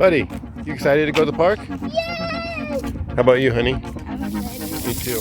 Buddy, you excited to go to the park? Yay! How about you, honey? I'm excited. Me too.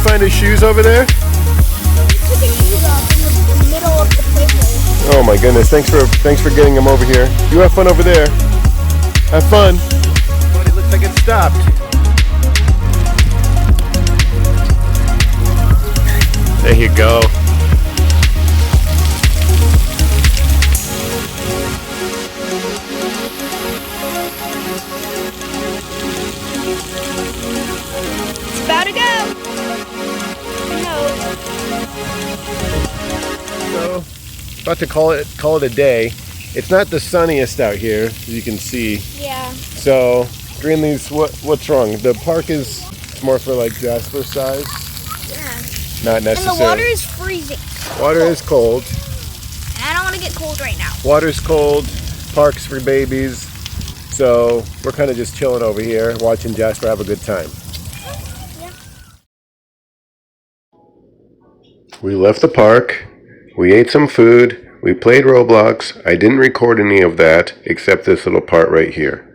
Find his shoes over there? He took his shoes off in the middle of the playground. Oh my goodness, thanks for getting him over here. You have fun over there. Have fun. But it looks like it stopped. There you go. It's about to go. So, about to call it a day. It's not the sunniest out here, as you can see. Yeah. So, Greenlee's, what's wrong? The park is more for like Jasper size. Yeah. Not necessary. And the water is freezing. Water is cold. And I don't want to get cold right now. Water's cold. Park's for babies. So we're kind of just chilling over here, watching Jasper have a good time. Yeah. We left the park. We ate some food. We played Roblox. I didn't record any of that except this little part right here.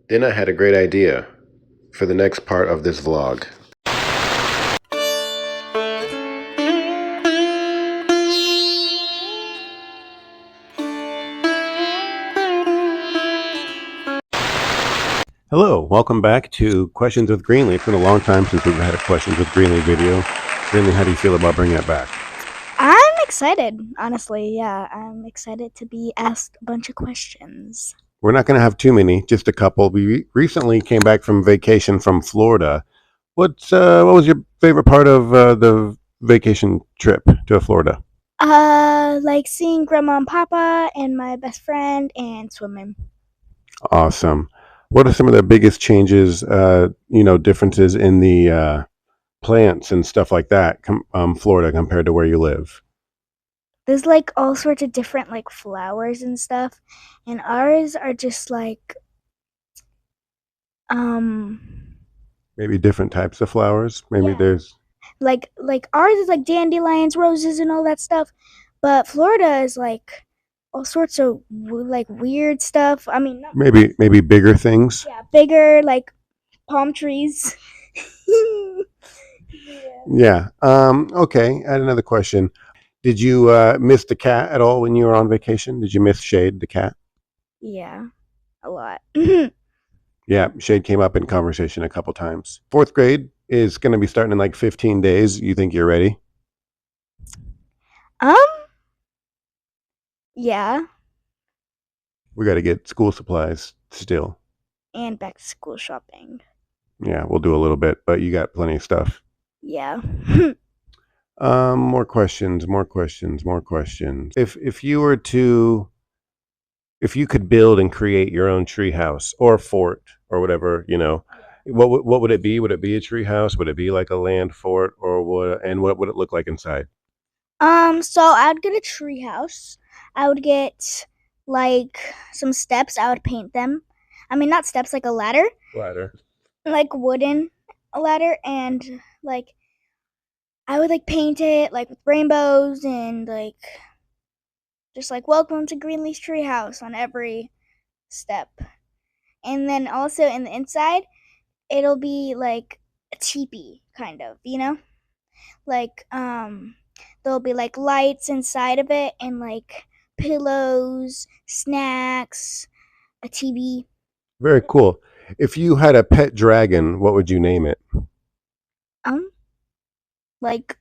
Then I had a great idea for the next part of this vlog. Hello, welcome back to Questions with Greenlee. It's been a long time since we've had a Questions with Greenlee video. Greenlee, how do you feel about bringing it back? I'm excited, honestly. Yeah, I'm excited to be asked a bunch of questions. We're not going to have too many, just a couple. We recently came back from vacation from Florida. What was your favorite part of the vacation trip to Florida? Like seeing Grandma and Papa and my best friend and swimming. Awesome. What are some of the biggest changes, differences in the plants and stuff like that, Florida compared to where you live? There's like all sorts of different like flowers and stuff, and ours are just like Maybe different types of flowers. Maybe Yeah. there's like ours is like dandelions, roses, and all that stuff, but Florida is like all sorts of like weird stuff. I mean, not maybe bigger things. yeah, bigger like palm trees. Yeah. Okay. I had another question. Did you miss the cat at all when you were on vacation? Did you miss Shade, the cat? Yeah, a lot. Yeah, Shade came up in conversation a couple times. 4th grade is going to be starting in like 15 days. You think you're ready? Yeah, We got to get school supplies still. and back to school shopping. Yeah, we'll do a little bit, but you got plenty of stuff. Yeah. More questions. If you could build and create your own tree house or fort or whatever, what would it be? Would it be a tree house? Would it be like a land fort, or what would it look like inside? So I'd get a tree house. I would get like some steps. I would paint them. I mean, not steps, like a ladder, Ladder. like wooden ladder, and like I would like paint it like with rainbows and like just like welcome to Greenlee's treehouse on every step. And then also in the inside, it'll be like a teepee kind of, like there'll be like lights inside of it and like pillows, snacks, a TV. Very cool. If you had a pet dragon, what would you name it? Um, like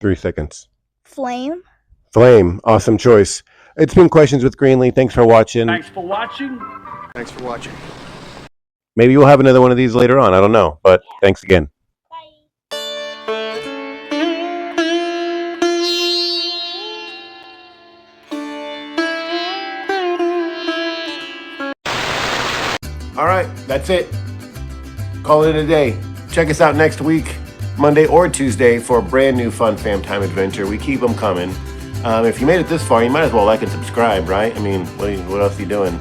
3 seconds. Flame. Flame. Awesome choice. It's been Questions with Greenlee. Thanks for watching. Thanks for watching. Thanks for watching. Maybe we'll have another one of these later on. I don't know. But thanks again. Bye. All right. That's it. Call it a day. Check us out next week, Monday or Tuesday, for a brand new fun Fam Time adventure. We keep them coming. If you made it this far, you might as well like and subscribe, right? I mean, what else are you doing?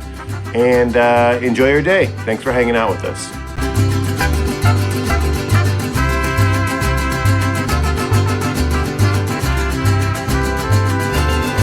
And enjoy your day. Thanks for hanging out with us.